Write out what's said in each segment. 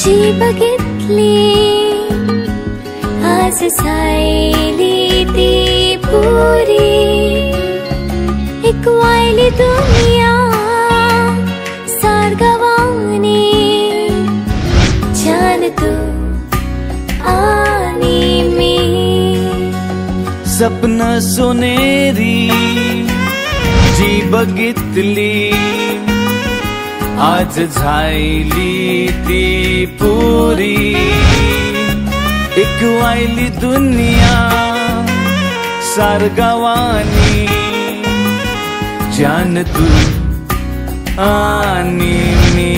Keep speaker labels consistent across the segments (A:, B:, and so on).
A: जी बघितली आज सायली ती पुरी, एक वायली दुनिया सारगवानी, जान तू आणि मी.
B: सपना सोनेरी जी बघितली आज झायली ती पुरी, एक वायली दुनिया सारगावानी, जान तू आणि मी.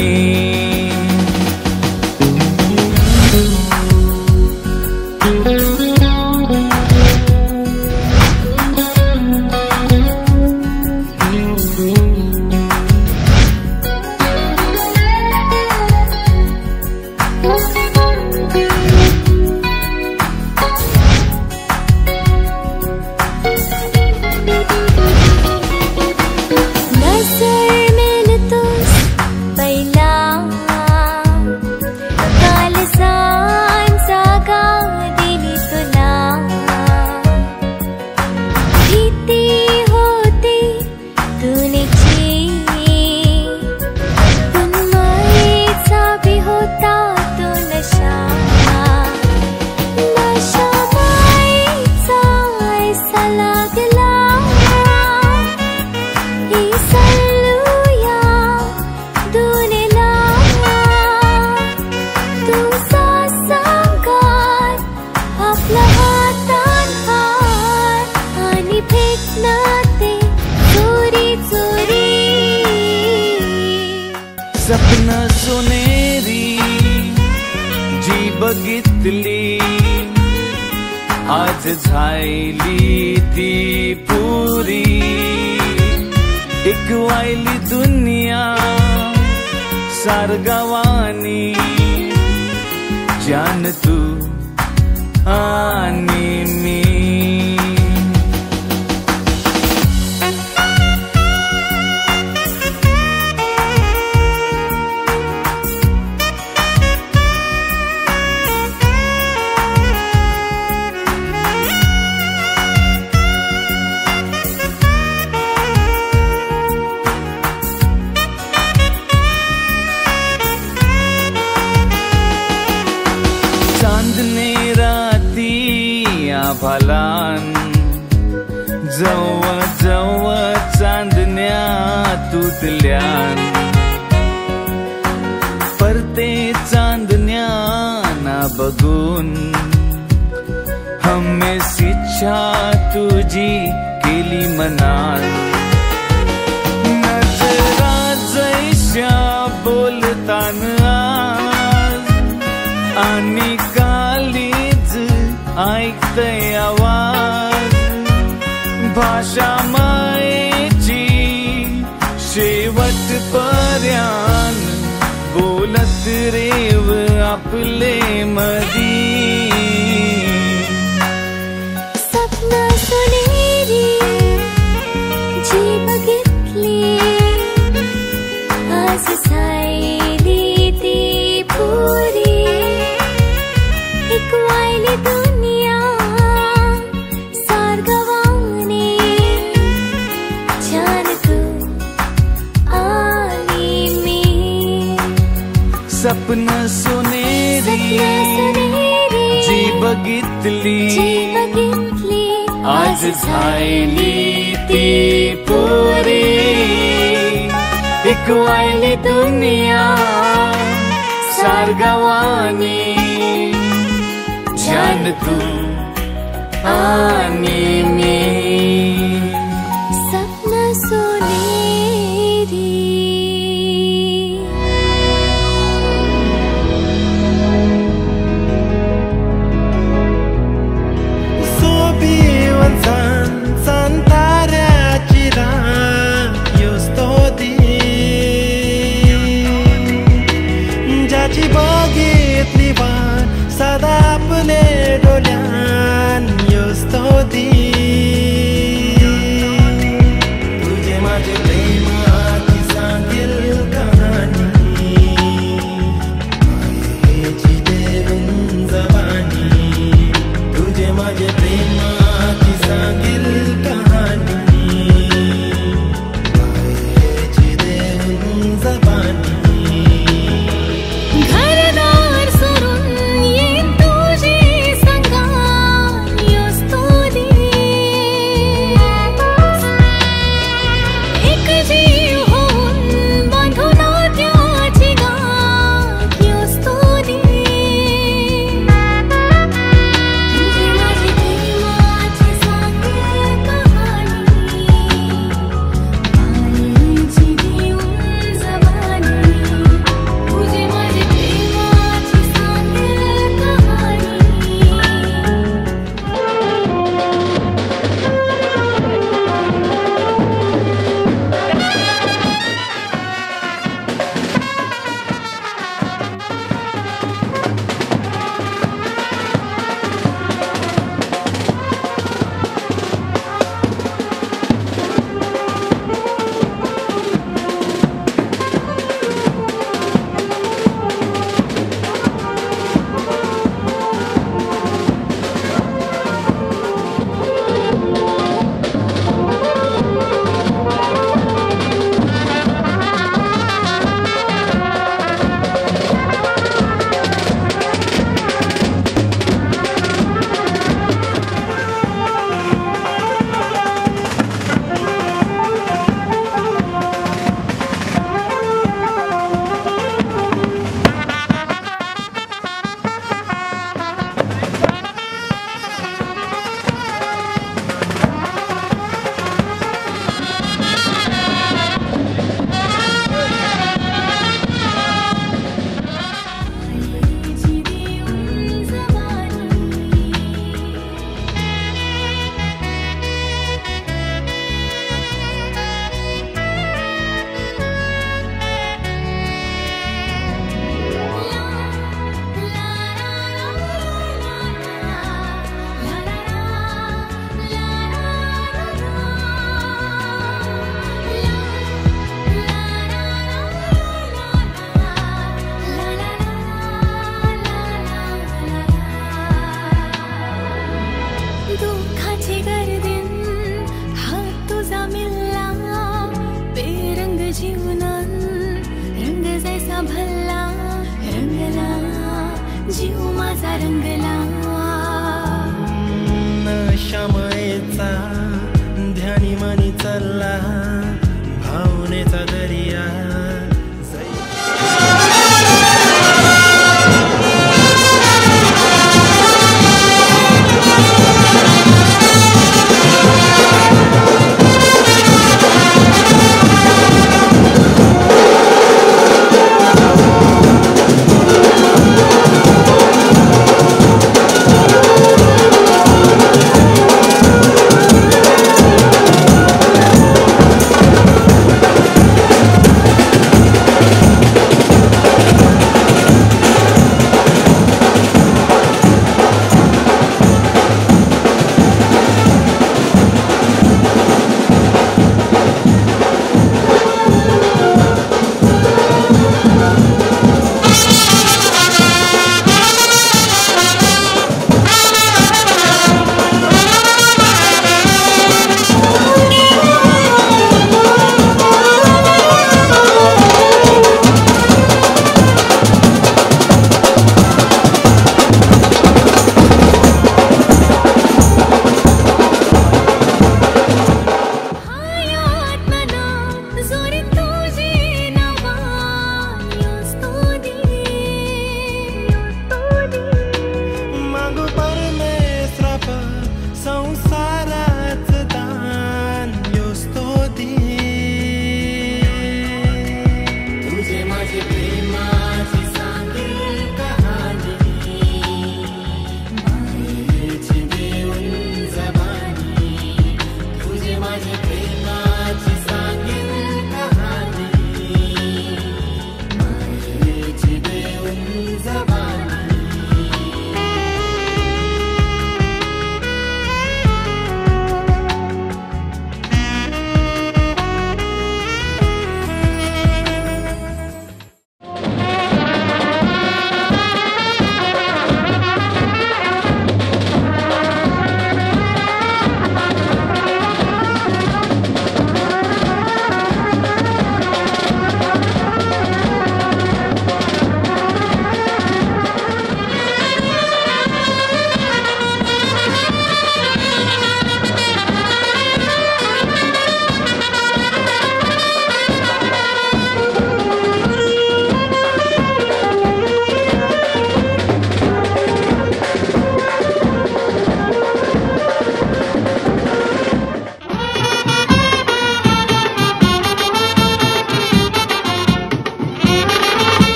B: सपना सोनेरी जी बघितली आज झायली ती पुरी, एक वायली दुनिया सारगावानी, जान तू आणि मी. चांदणे राती आभालान जवळ जवळ चांदण्या तुटल्यान, परते चांदण्या ना बघून हमेस इच्छा तुझी केली मनान. नजरा जैशा बोलताना आणि कालीज ऐकतय आवाज, भाषा मायेची शेवट पर्यंत बोलत रेव आपले मधी.
A: सपना सोनेरी जी बघितली आज सायली ती पुरी, एक वायली दुनिया सारगवानी, जान तू आणि मी.
B: सपना सोनेरी जी बघितली आज झायली ती पुरी, एक वायली दुनिया सारगावानी, जान तू आणि मी.
A: सपना सोनेरी
C: संताऱ्याची रात योस्तोदी, ज्याची बघितली वाट सदा आपले डोळ्यान योस्तोदी.
A: जीव माझा रंगला
C: श्यामळेचा ध्यानी मनी चालला भावनेचा दर्या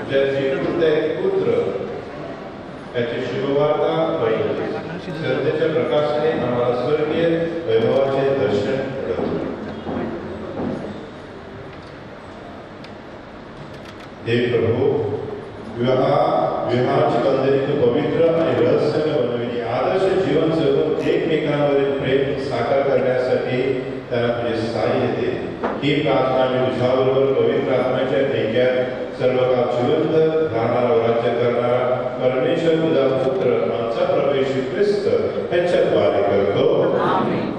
D: ज्याचे पुत्र याची शुभवार्ता पाहिली. श्रद्धेच्या प्रकाशाने आम्हाला स्वर्गीय वैभवाचे दर्शन घडवले. हे प्रभू, विवाहाची बंधने पवित्र आणि रहस्यमय बनविली. आदर्श जीवन जगून एकमेकांवरील प्रेम साकार करण्यासाठी त्यांना तुझे सहाय्य दे. ही प्रार्थना मी तुझ्याबरोबर पवित्र आत्म्याच्या ऐक्यात सर्व काळ जिवंत राहणारा राज्य करणारा परमेश्वर तुझा पुत्र आमचा प्रभू येशू ख्रिस्त यांच्याद्वारे करतो. आमेन.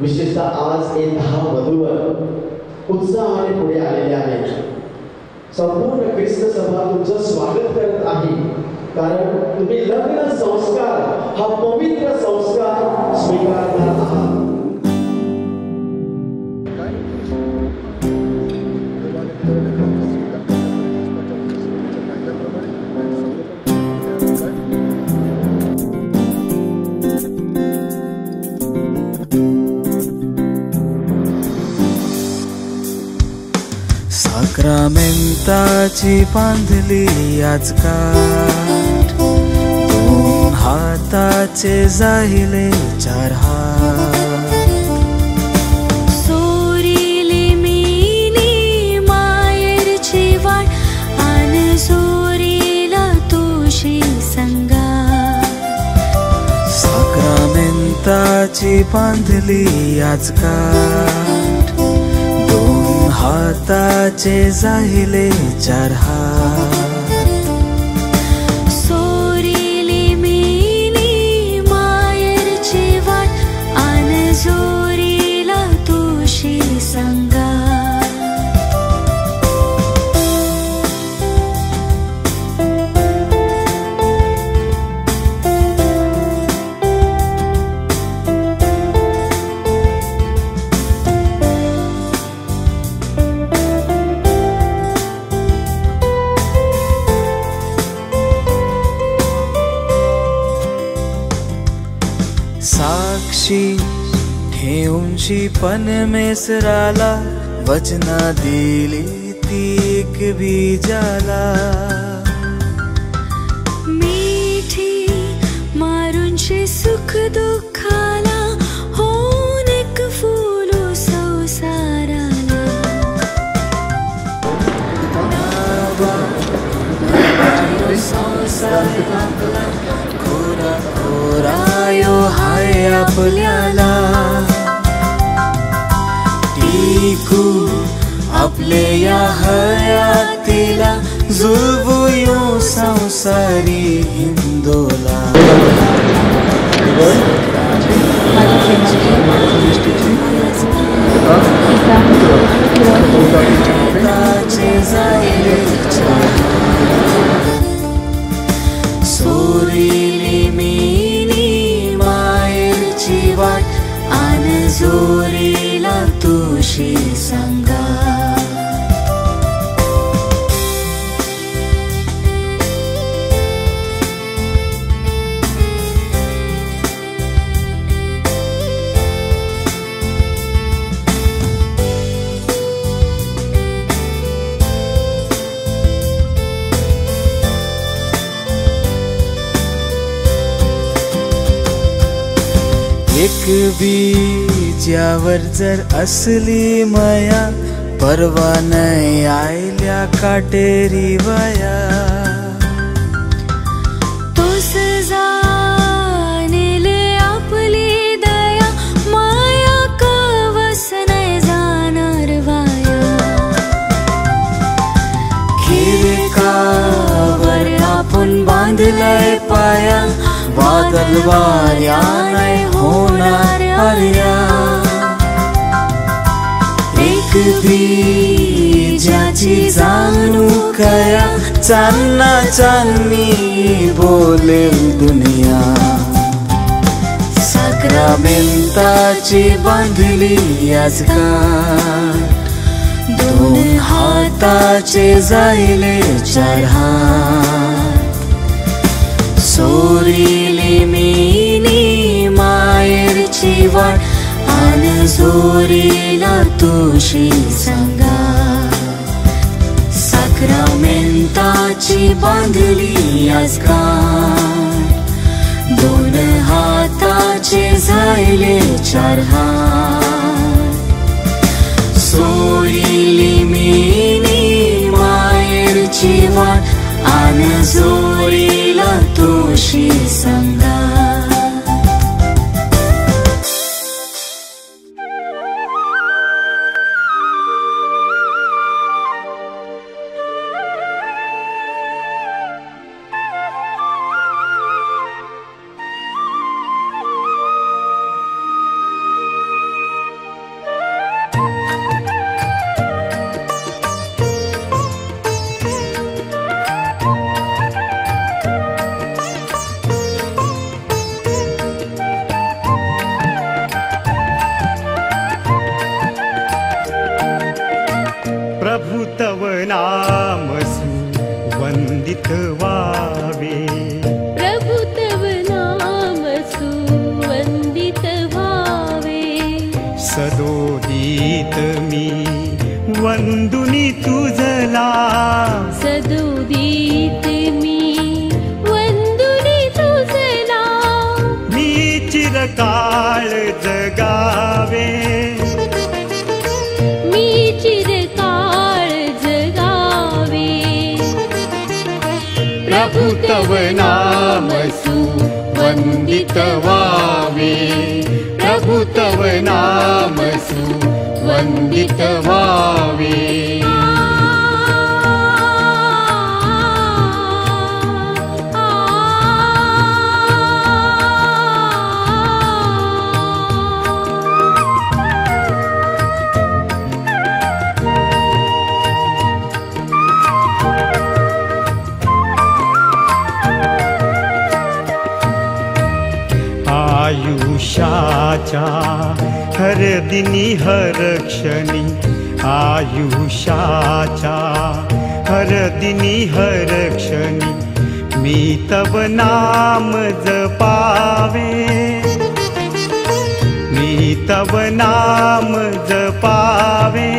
E: विशेषतः आज हे 10 वधूवर उत्साहाने पुढे आलेले आहेत. संपूर्ण ख्रिस्त सभा तुमचं स्वागत करत आहे, कारण तुम्ही लग्न संस्कार हा पवित्र संस्कार स्वीकारणार आहात.
F: साक्रामेंटाची बांधली आज गाठ, 2 हाताचे जाहिले 4 हात.
A: सोरीले मीनी मायरची वाट, आन सोरीला तुशी संगात.
F: साक्रामेंटाची बांधली आज गाठ, 2 हाताचे जाहिले 4 हात.
A: सोरीले मीनी मायरची वाट, आन सोरीला तुशी संगात.
F: साक्षी ठेवूनशी पण मेसराला, वचना दिली तीक बीजाला.
A: मीठी मारूनशी सुख दुःखाला, होऊन एक फुलो संसाराला.
F: कोरा कोरायो हाय आपल्याला, टिकू आपले या हयातीला, जुळवूयो संसारी हिंदोला. सोरीली मीनी मायरची वाट, आन जोरीला तुशी संगात. एक बीजावर जर असली मया, परवा नाही आयल्या काटेरी वया.
A: तोस जाणेले आपली दया, माया कवस नाही जाणार वाया.
F: खिरकावर आपण बांधलंय पाया, वादल वाऱ्या नाही होणार आर्या. एक बीजाची जाणू कया, चालना चालनी बोलेल दुनिया. साक्रामेंटाची बांधली आज गाठ, 2 हाताचे जाहिले 4 हात. सोरीली मीनी मायरची वाट, आन जोरीला तुशी संगात. साक्रामेंटाची बांधली आज गाठ, 2 हाताचे जाहिले 4 हात. सोरीली मीनी मायरची वाट, आन जोरीला तुशी संगात.
G: सदोदित मी वंदुनी तुझला,
A: सदोदित मी वंदुनी तुझला,
G: मी चिरकाळ जगावे,
A: मी चिरकाळ जगावे,
B: प्रभु तव नाम सुवंदित व्हावे, प्रभु तव नाम सुवंदित व्हावे.
G: आयुष्याच्या हर दिनी हर क्षणी, आयुष्याच्या हर दिनी हर क्षणी, मी तव नाम जपावे, मी तव नाम जपावे.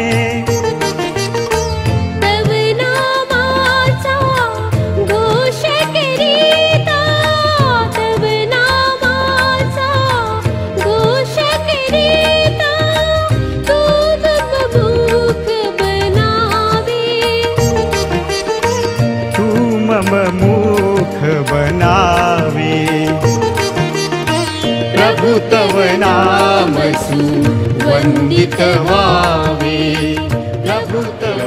A: तव नामाचा घोष करीता, तव नामाचा घोष करीता, तू मुख बनावे,
G: तू मम मुख बनावे.
B: प्रभु तव नाम सुवंदित व्हावे, प्रभु तव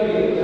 D: एक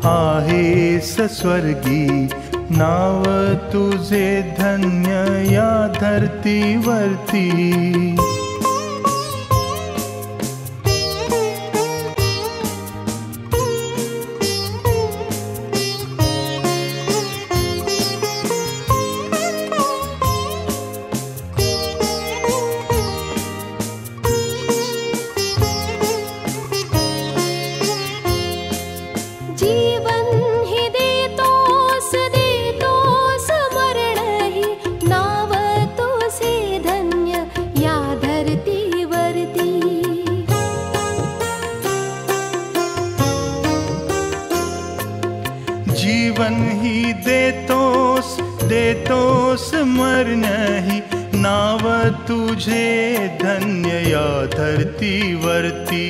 H: आहेस स्वर्गी, नाव तुझे धन्य या धरतीवरती. जीवन ही देतोस मरण ही, नाव तुझे धन्य या धरतीवरती.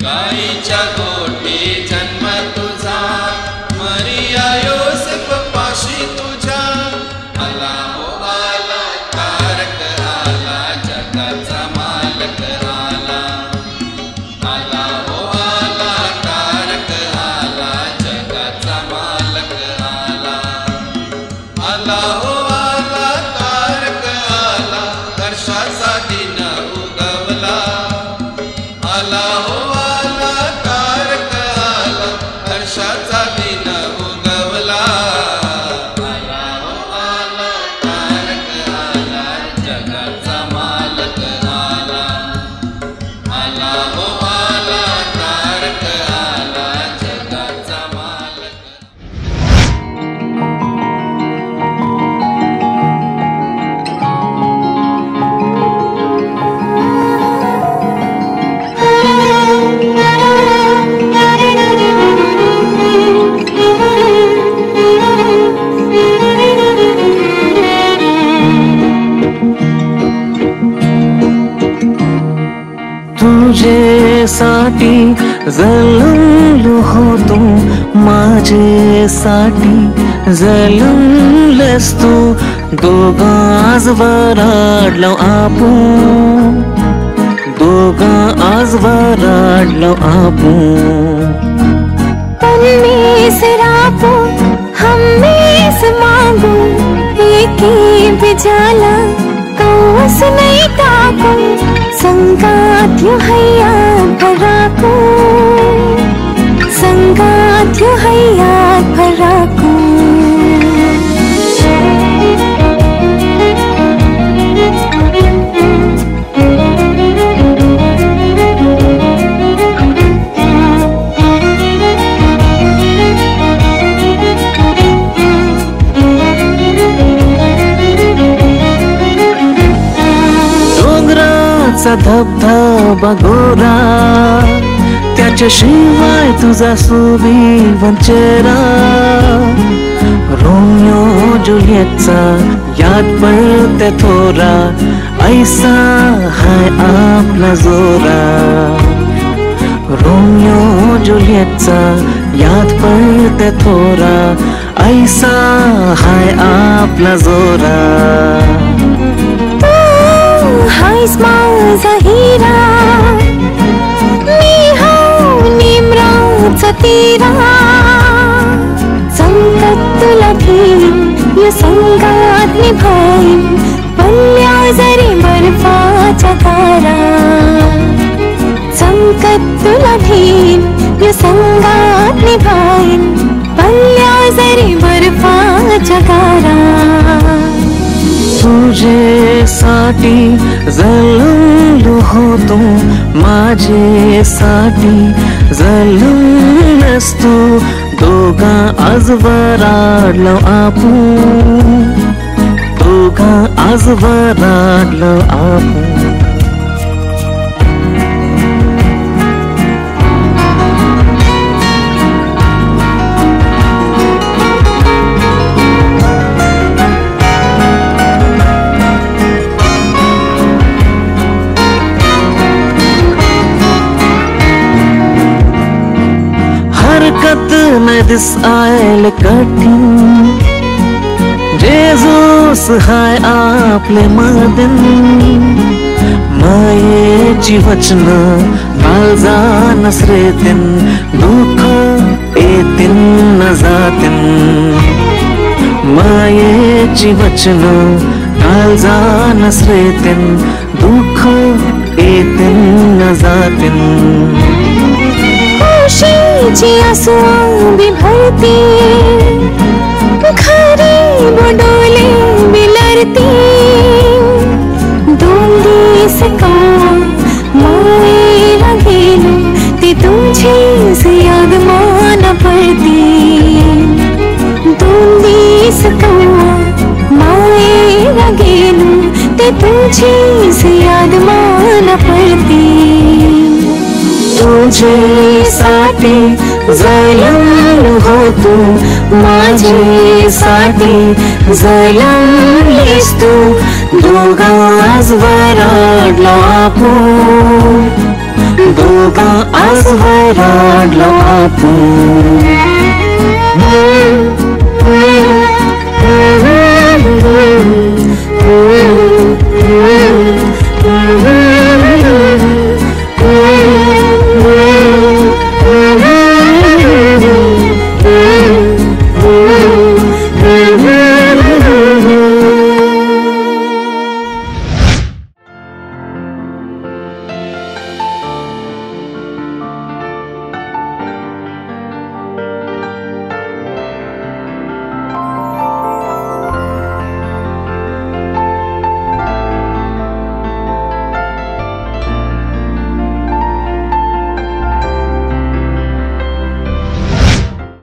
C: गाईच्या गोठी जन्म तुझा, मरिया योसेफ पाशी तुझ्या. आला हो आला तारक आला, जगाचा मालक आला. आला हो आला तारक आला, जगाचा मालक आला. आला हो आला तारक आला, हर्षाचा दिन उगवला. आला हो हर्षाचा दिन उगवला. आला हो आला तारक आला, जगाचा मालक आला. आला हो आला तारक आला, जगाचा मालक.
F: तुझ्यासाठी जलमलो होतो, माझ्यासाठी जलमलंस तू. दोघा आज वराडलो आपण, दोघा आज वराडलो आपण.
A: तन्मेस राखो हमेस मांगू, जाला कौस नहीं ताकू संगात यो हयात भराकू संगात यो हयात भराकू
F: धबधबा गोरा त्याच्याशिवाय तुझा सुबीवन चेहरा रोमियो जुलियटचा याद पडते थोरा ऐसा है आपला जोरा रोमियो जुलियटचा याद पडते थोरा ऐसा है आपला जोरा
A: हायस माझा हिरा मी हाव निमराचा तिरा संगत तुला घेईन या संगात निभाईन पल्ल्या जरी बर्फाच्या तारा संगत तुला घेईन या संगात निभाईन पल्ल्या जरी बर्फाच्या तारा
F: तुझ्यासाठी जळलो होतो माझ्यासाठी जळूनस तू दोघा आज वराडलो आपण दोघा आज वराडलो आपण हरकत न दिस आयल कठीण जेजूस हाय आपले मदन मायेची वचन नालजा नसरेतीन दुःख येतीन न जातीन मायेची वचन नालजा नसरेतीन दुःख येतीन न जातीन
A: खुशीची आंसू भी भरती खरी बडोले बिलरती दोन दिवस का मायेला गेलो ते तुझीच याद मान पडती दोन दिवस का मायेला गेलो ते तुझीच याद मान पडती
F: तुझ्यासाठी जळलो होतो माझ्यासाठी जळलीस तू दोघा आज वराडलो आपण दोघा आज वराडलो आपण